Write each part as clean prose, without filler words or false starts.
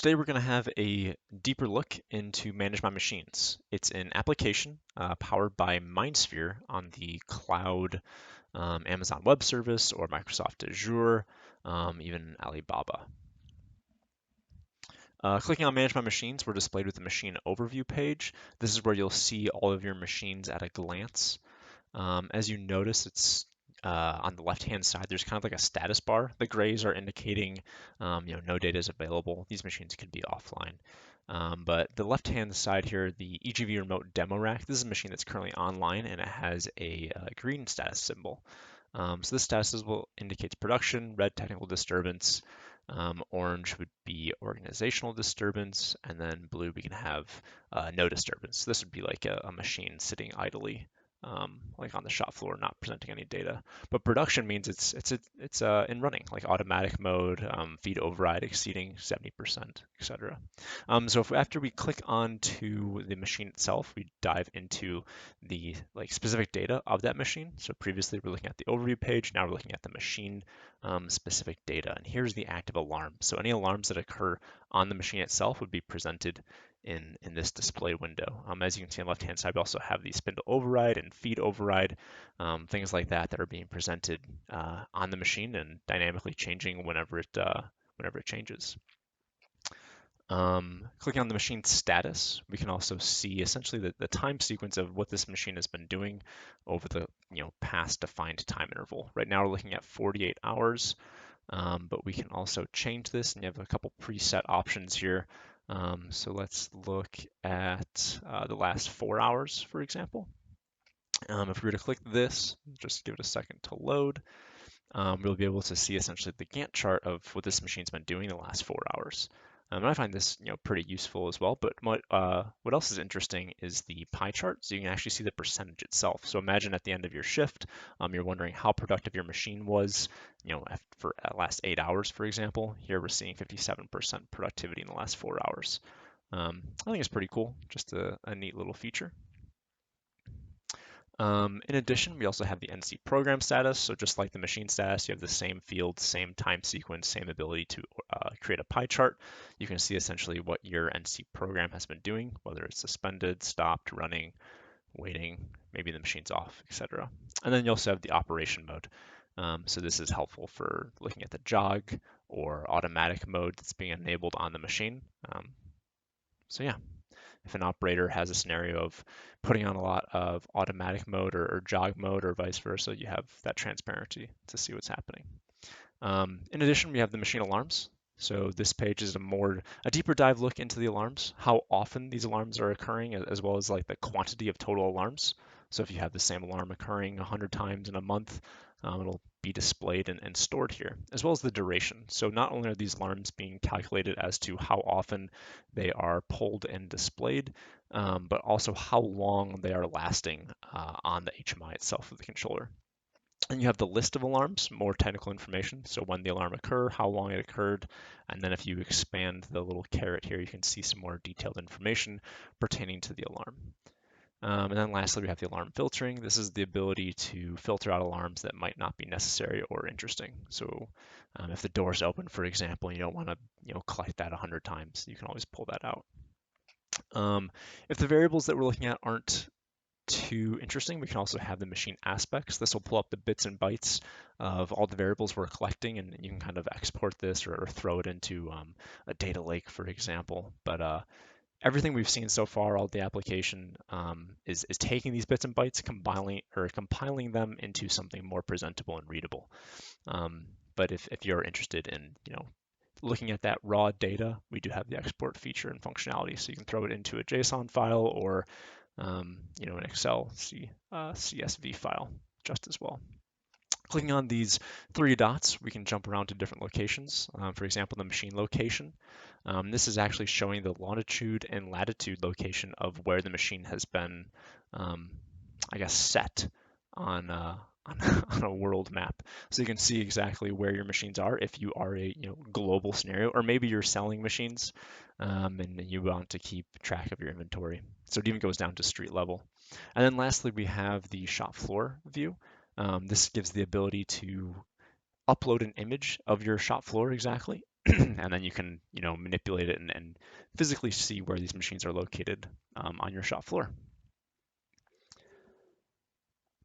Today we're going to have a deeper look into Manage My Machines. It's an application powered by MindSphere on the cloud, Amazon Web Service or Microsoft Azure, even Alibaba. Clicking on Manage My Machines, we're displayed with the machine overview page. This is where you'll see all of your machines at a glance. As you notice, it's on the left-hand side, there's kind of like a status bar. The grays are indicating, no data is available. These machines could be offline. But the left-hand side here, the EGV remote demo rack, this is a machine that's currently online and it has a green status symbol. So this status symbol indicates production, red technical disturbance, orange would be organizational disturbance, and then blue we can have no disturbance. So this would be like a machine sitting idly like on the shop floor, not presenting any data. But production means it's in running, like automatic mode, feed override exceeding 70%, etc. So after we click onto the machine itself, we dive into the specific data of that machine. So previously we're looking at the overview page, now we're looking at the machine specific data. And here's the active alarm. So any alarms that occur on the machine itself would be presented in this display window. As you can see on the left-hand side, we also have the spindle override and feed override, things like that are being presented on the machine and dynamically changing whenever it changes. Clicking on the machine status, we can also see essentially the time sequence of what this machine has been doing over the past defined time interval. Right now we're looking at 48 hours, but we can also change this, and you have a couple preset options here. So let's look at the last 4 hours, for example. If we were to click this, just give it a second to load, we'll be able to see essentially the Gantt chart of what this machine's been doing the last 4 hours. And I find this pretty useful as well. But what else is interesting is the pie chart. So you can actually see the percentage itself. So imagine at the end of your shift, you're wondering how productive your machine was, for last 8 hours, for example. Here we're seeing 57% productivity in the last 4 hours. I think it's pretty cool, just a neat little feature. In addition, we also have the NC program status. So just like the machine status, you have the same field, same time sequence, same ability to create a pie chart. You can see essentially what your NC program has been doing, whether it's suspended, stopped, running, waiting, maybe the machine's off, etc. And then you also have the operation mode. So this is helpful for looking at the jog or automatic mode that's being enabled on the machine. So yeah. If an operator has a scenario of putting on a lot of automatic mode or jog mode or vice versa, you have that transparency to see what's happening. In addition, we have the machine alarms. So this page is a deeper dive look into the alarms, how often these alarms are occurring, as well as like the quantity of total alarms. So if you have the same alarm occurring 100 times in a month, it'll be displayed and stored here, as well as the duration. So not only are these alarms being calculated as to how often they are pulled and displayed, but also how long they are lasting on the HMI itself of the controller. And you have the list of alarms, more technical information. So when the alarm occurred, how long it occurred, and then if you expand the little caret here, you can see some more detailed information pertaining to the alarm. And then lastly, we have the alarm filtering. This is the ability to filter out alarms that might not be necessary or interesting. So if the door is open, for example, and you don't want to collect that 100 times, you can always pull that out. If the variables that we're looking at aren't too interesting, we can also have the machine aspects. This will pull up the bits and bytes of all the variables we're collecting, and you can kind of export this or throw it into a data lake, for example. But everything we've seen so far, all the application is taking these bits and bytes, compiling them into something more presentable and readable. But if you're interested in looking at that raw data, we do have the export feature and functionality, so you can throw it into a JSON file or an Excel CSV file just as well. Clicking on these 3 dots, we can jump around to different locations. For example, the machine location. This is actually showing the longitude and latitude location of where the machine has been, set on on a world map. So you can see exactly where your machines are if you are a global scenario, or maybe you're selling machines and you want to keep track of your inventory. So it even goes down to street level. And then lastly, we have the shop floor view. This gives the ability to upload an image of your shop floor exactly and then you can, manipulate it and physically see where these machines are located on your shop floor.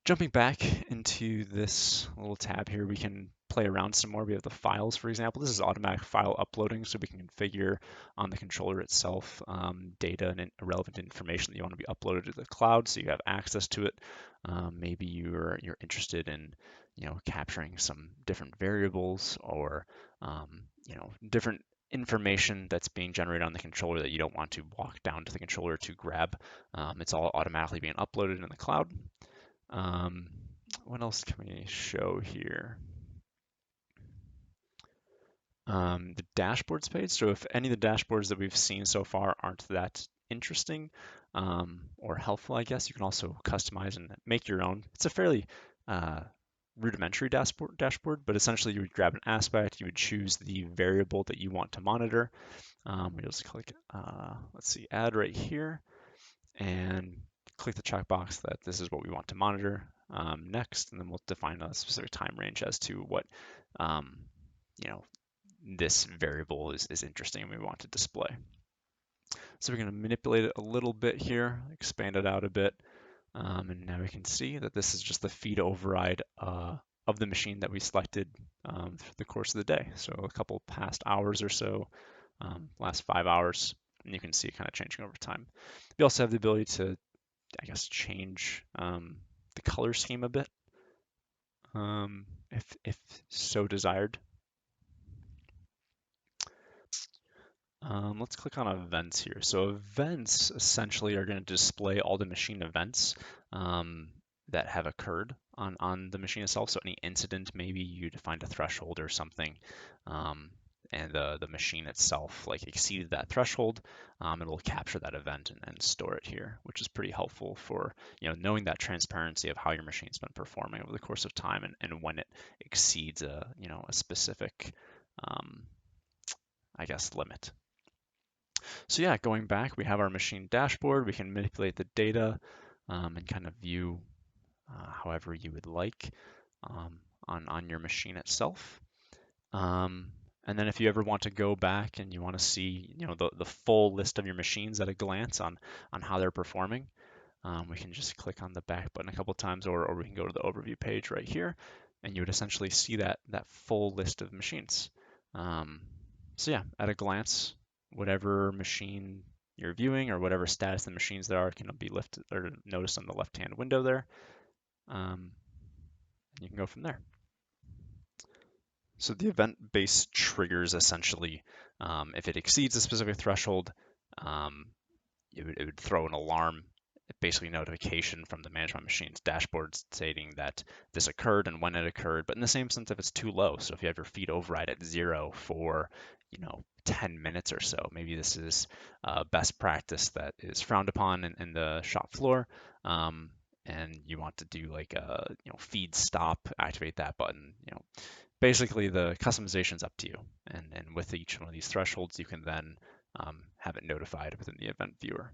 Jumping back into this little tab here, we can play around some more. We have the files, for example. This is automatic file uploading, so we can configure on the controller itself data and relevant information that you want to be uploaded to the cloud, so you have access to it. Maybe you're interested in, capturing some different variables or, different information that's being generated on the controller that you don't want to walk down to the controller to grab. It's all automatically being uploaded in the cloud. Um, what else can we show here? The dashboards page. So if any of the dashboards that we've seen so far aren't that interesting or helpful, I guess you can also customize and make your own. It's a fairly rudimentary dashboard, but essentially you would grab an aspect, you would choose the variable that you want to monitor. We just click, let's see, add right here, and click the checkbox that this is what we want to monitor next, and then we'll define a specific time range as to what you know this variable is interesting and we want to display. So we're going to manipulate it a little bit here, expand it out a bit, and now we can see that this is just the feed override of the machine that we selected through the course of the day. So a couple past hours or so, last 5 hours, and you can see it kind of changing over time. We also have the ability to, I guess, change the color scheme a bit, if so desired. Let's click on events here. So events essentially are going to display all the machine events that have occurred on the machine itself. So any incident, maybe you defined a threshold or something, and the machine itself like exceeded that threshold, it'll capture that event and store it here, which is pretty helpful for knowing that transparency of how your machine's been performing over the course of time and when it exceeds a specific I guess limit. So yeah, going back, we have our machine dashboard. We can manipulate the data and kind of view however you would like on your machine itself. And then if you ever want to go back and you want to see, the full list of your machines at a glance on how they're performing, we can just click on the back button a couple times, or we can go to the overview page right here, and you would essentially see that full list of machines. So yeah, at a glance, whatever machine you're viewing or whatever status the machines there are can be lifted or noticed on the left-hand window there. You can go from there. So the event-based triggers essentially, if it exceeds a specific threshold, it would throw an alarm, basically notification from the Manage MyMachines dashboard stating that this occurred and when it occurred. But in the same sense, if it's too low, so if you have your feed override at 0 for 10 minutes or so, maybe this is best practice that is frowned upon in the shop floor, and you want to do like a feed stop, activate that button. Basically the customization is up to you, and with each one of these thresholds, you can then have it notified within the event viewer.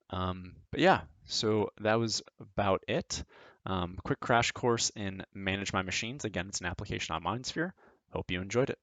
But yeah, so that was about it. Quick crash course in Manage My Machines. Again, it's an application on MindSphere. Hope you enjoyed it.